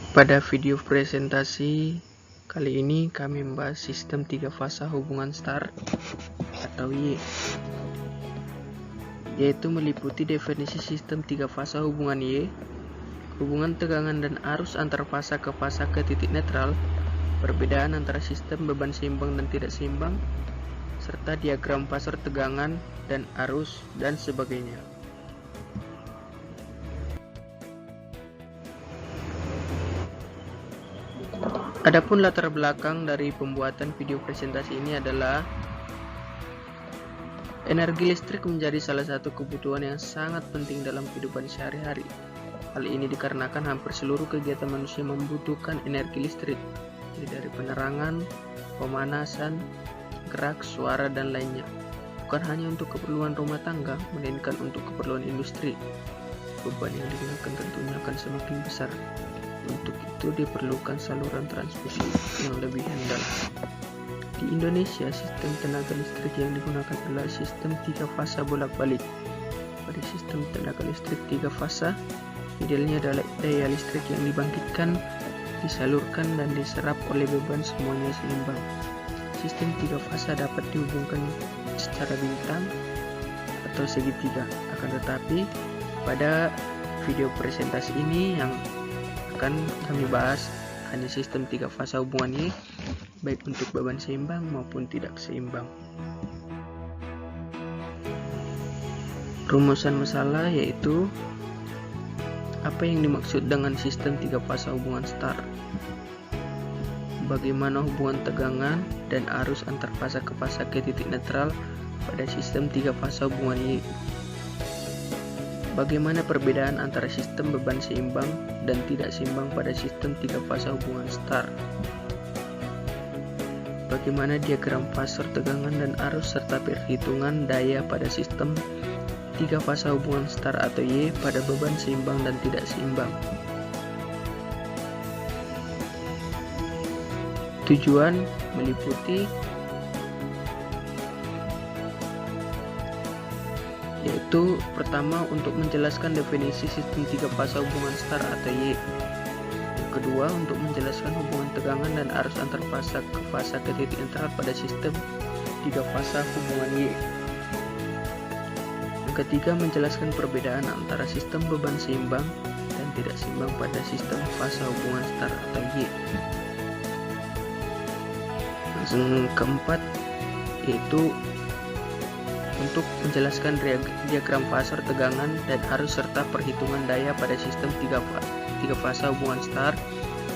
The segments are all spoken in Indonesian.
Pada video presentasi kali ini kami membahas sistem 3 fasa hubungan star atau Y, yaitu meliputi definisi sistem 3 fasa hubungan Y, hubungan tegangan dan arus antar fasa ke titik netral, perbedaan antara sistem beban seimbang dan tidak seimbang, serta diagram fasor tegangan dan arus dan sebagainya. Adapun latar belakang dari pembuatan video presentasi ini adalah energi listrik menjadi salah satu kebutuhan yang sangat penting dalam kehidupan sehari-hari. Hal ini dikarenakan hampir seluruh kegiatan manusia membutuhkan energi listrik, dari penerangan, pemanasan, gerak, suara, dan lainnya. Bukan hanya untuk keperluan rumah tangga, melainkan untuk keperluan industri. Beban yang digunakan tentunya akan semakin besar. Untuk itu diperlukan saluran transmisi yang lebih handal. Di Indonesia, sistem tenaga listrik yang digunakan adalah sistem 3 fasa bolak-balik. Pada sistem tenaga listrik 3 fasa, idealnya adalah daya listrik yang dibangkitkan, disalurkan, dan diserap oleh beban semuanya seimbang. Sistem 3 fasa dapat dihubungkan secara bintang atau segitiga. Akan tetapi, pada video presentasi ini yang akan kami bahas hanya sistem 3 fasa hubungan Y, baik untuk beban seimbang maupun tidak seimbang. Rumusan masalah yaitu apa yang dimaksud dengan sistem 3 fasa hubungan star, bagaimana hubungan tegangan dan arus antar fasa ke titik netral pada sistem 3 fasa hubungan Y, bagaimana perbedaan antara sistem beban seimbang dan tidak seimbang pada sistem 3 fasa hubungan star, bagaimana diagram fasor tegangan dan arus serta perhitungan daya pada sistem 3 fasa hubungan star atau Y pada beban seimbang dan tidak seimbang. Tujuan meliputi yaitu pertama untuk menjelaskan definisi sistem 3 fasa hubungan star atau Y. Yang kedua untuk menjelaskan hubungan tegangan dan arus antar fasa ke titik netral pada sistem 3 fasa hubungan Y. Yang ketiga menjelaskan perbedaan antara sistem beban seimbang dan tidak seimbang pada sistem fasa hubungan star atau Y. Yang keempat yaitu untuk menjelaskan diagram fasor tegangan dan arus serta perhitungan daya pada sistem 3 fasa hubungan star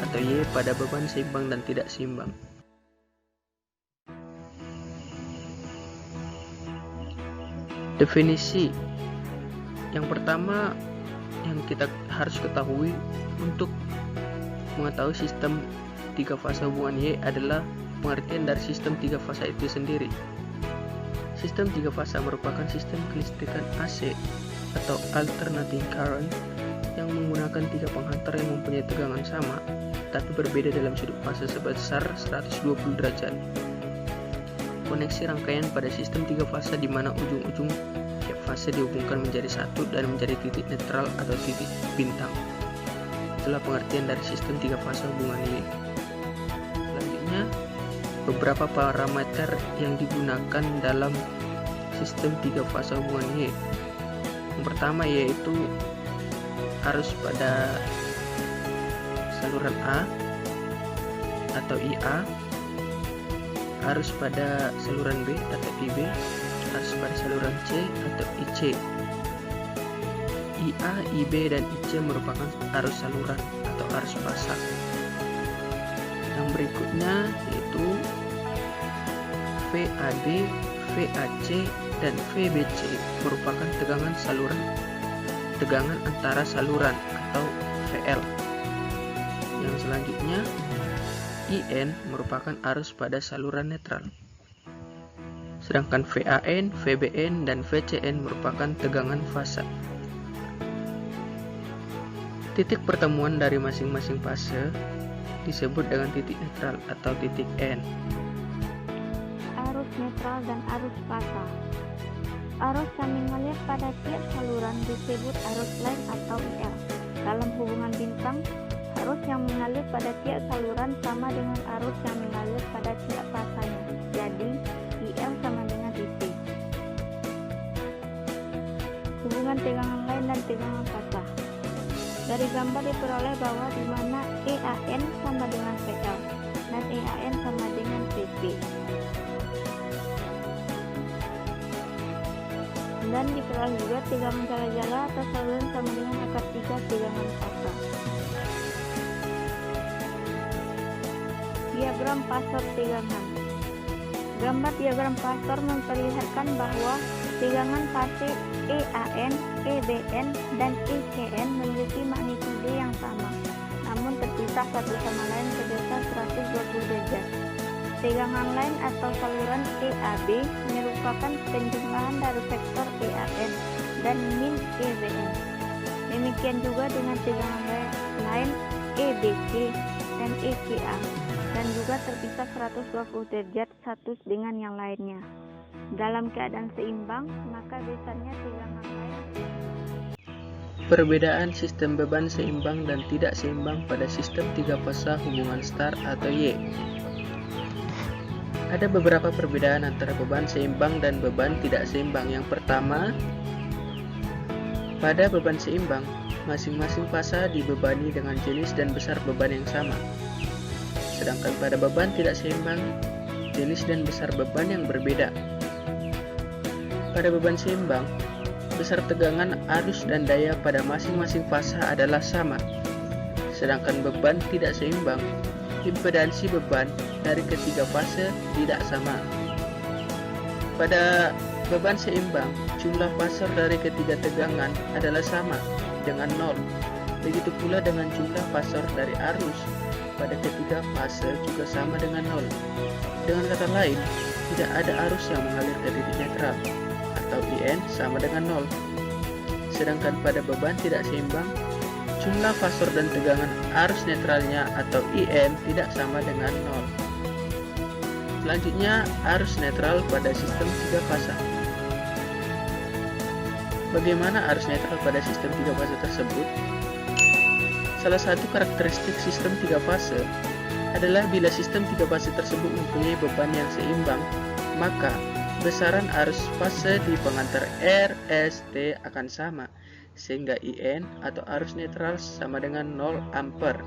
atau Y pada beban seimbang dan tidak seimbang. Definisi yang pertama yang kita harus ketahui untuk mengetahui sistem 3 fasa hubungan Y adalah pengertian dari sistem 3 fasa itu sendiri. Sistem 3 fasa merupakan sistem kelistrikan AC atau alternating current yang menggunakan 3 penghantar yang mempunyai tegangan sama tapi berbeda dalam sudut fase sebesar 120 derajat. Koneksi rangkaian pada sistem 3 fasa di mana ujung-ujung tiap fase dihubungkan menjadi satu dan menjadi titik netral atau titik bintang. Itulah pengertian dari sistem 3 fasa hubungan Y. Selanjutnya, beberapa parameter yang digunakan dalam sistem 3 fasa hubungan Y. Yang pertama yaitu arus pada saluran A atau IA, arus pada saluran B atau IB, arus pada saluran C atau IC. IA, IB, dan IC merupakan arus saluran atau arus fasa. Yang berikutnya yaitu VAB, VAC, dan VBC merupakan tegangan antara saluran atau VL. Yang selanjutnya IN merupakan arus pada saluran netral. Sedangkan VAN, VBN, dan VCN merupakan tegangan fasa. Titik pertemuan dari masing-masing fase disebut dengan titik netral atau titik N. Arus netral dan arus fasa. Arus yang mengalir pada tiap saluran disebut arus line atau IL. Dalam hubungan bintang, Arus yang mengalir pada tiap saluran sama dengan arus yang mengalir pada tiap fasanya. Jadi, IL sama dengan IT. Hubungan tegangan line dan tegangan fasa. Dari gambar diperoleh bahwa di mana EAN sama dengan PL dan EAN sama dengan PP. Dan diperoleh juga tegangan jala-jala atau saluran sama dengan akar 3 tegangan fasa. Diagram pasor tegangan. Gambar diagram pasor memperlihatkan bahwa tegangan fase EAN, EBN, dan ECN memiliki magnitudo yang sama, namun terpisah satu sama lain sebesar 120 derajat. Tegangan line atau saluran EAB merupakan penjumlahan dari vektor EAN dan min EBN. Demikian juga dengan tegangan line EBC dan ECA, dan juga terpisah 120 derajat satu dengan yang lainnya. Dalam keadaan seimbang, maka besarnya tegangan line. Perbedaan sistem beban seimbang dan tidak seimbang pada sistem 3 fasa hubungan star atau Y. Ada beberapa perbedaan antara beban seimbang dan beban tidak seimbang. Yang pertama, pada beban seimbang, masing-masing fasa dibebani dengan jenis dan besar beban yang sama. Sedangkan pada beban tidak seimbang, jenis dan besar beban yang berbeda. Pada beban seimbang, besar tegangan, arus, dan daya pada masing-masing fasa adalah sama. Sedangkan beban tidak seimbang, impedansi beban dari ketiga fase tidak sama. Pada beban seimbang, jumlah fasor dari ketiga tegangan adalah sama dengan 0. Begitu pula dengan jumlah fasor dari arus pada ketiga fase juga sama dengan 0. Dengan kata lain, tidak ada arus yang mengalir ke titik netral, atau IN sama dengan 0. Sedangkan pada beban tidak seimbang, jumlah fasor dan tegangan arus netralnya atau IN tidak sama dengan 0. Selanjutnya, arus netral pada sistem 3 fasa. Bagaimana arus netral pada sistem 3 fase tersebut? Salah satu karakteristik sistem 3 fase adalah bila sistem 3 fase tersebut mempunyai beban yang seimbang, maka besaran arus fase di pengantar R, S, T akan sama, sehingga IN atau arus netral sama dengan 0 ampere.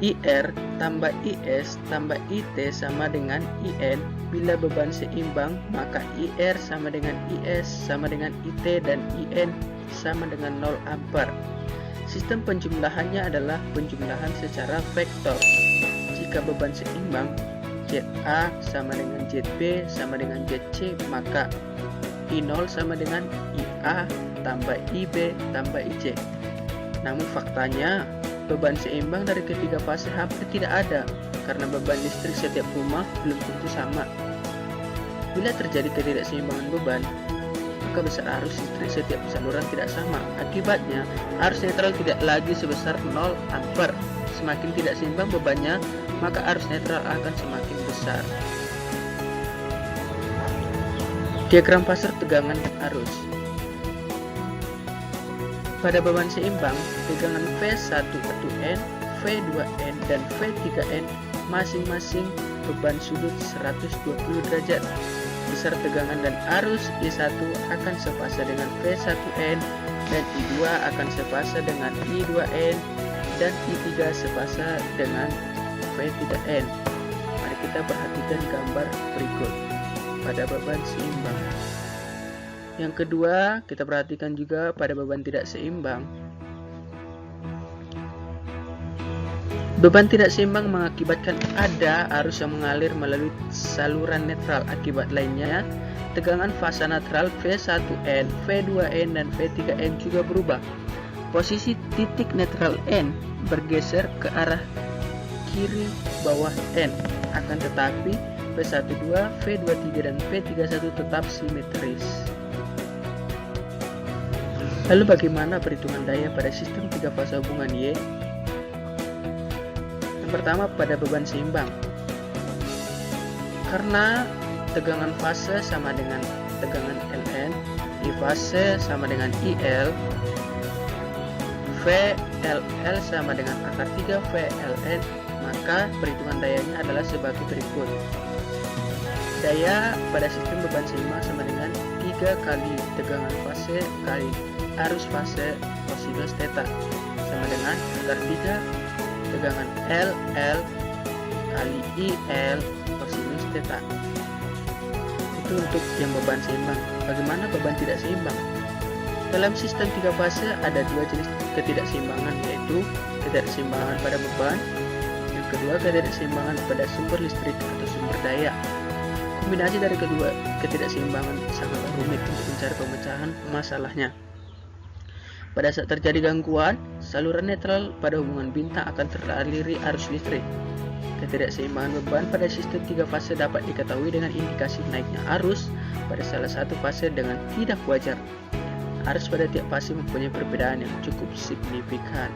IR tambah IS tambah IT sama dengan IN. Bila beban seimbang, maka IR sama dengan IS sama dengan IT dan IN sama dengan 0 ampere. Sistem penjumlahannya adalah penjumlahan secara vektor. Jika beban seimbang, ZA sama dengan ZB sama dengan ZC, maka I0 sama dengan IA tambah IB tambah IC. Namun faktanya, beban seimbang dari ketiga fase hampir tidak ada, karena beban listrik setiap rumah belum tentu sama. Bila terjadi ketidakseimbangan beban, maka besar arus listrik setiap saluran tidak sama. Akibatnya, arus netral tidak lagi sebesar 0 ampere. Semakin tidak seimbang bebannya, maka arus netral akan semakin besar. Diagram pasar tegangan dan arus. Pada beban seimbang, tegangan V1-N, V2N, dan V3N masing-masing beban sudut 120 derajat. Besar tegangan dan arus I1 akan sepasa dengan V1N, dan I2 akan sepasa dengan I2N, dan I3 sepasa dengan V3N. Mari kita perhatikan gambar berikut pada beban seimbang. Yang kedua, kita perhatikan juga pada beban tidak seimbang. Beban tidak seimbang mengakibatkan ada arus yang mengalir melalui saluran netral. Akibat lainnya, tegangan fasa netral V1N, V2N, dan V3N juga berubah. Posisi titik netral N bergeser ke arah kiri bawah N. Akan tetapi, V12, V23, dan V31 tetap simetris. Lalu bagaimana perhitungan daya pada sistem 3 fase hubungan Y? Yang pertama, pada beban seimbang. Karena tegangan fase sama dengan tegangan Ln, I fase sama dengan IL, VLL sama dengan akar 3 VLN, maka perhitungan dayanya adalah sebagai berikut. Daya pada sistem beban seimbang sama dengan 3 kali tegangan fase kali arus fase kosinus theta sama dengan akar 3 tegangan LL kali IL kosinus theta. Itu untuk yang beban seimbang. Bagaimana beban tidak seimbang? Dalam sistem 3 fase ada 2 jenis ketidakseimbangan, yaitu ketidakseimbangan pada beban, yang kedua ketidakseimbangan pada sumber listrik atau sumber daya. Kombinasi dari kedua ketidakseimbangan sangat rumit untuk mencari pemecahan masalahnya. Pada saat terjadi gangguan, saluran netral pada hubungan bintang akan teraliri arus listrik. Ketidakseimbangan beban pada sistem 3 fase dapat diketahui dengan indikasi naiknya arus pada salah satu fase dengan tidak wajar. Arus pada tiap fase mempunyai perbedaan yang cukup signifikan.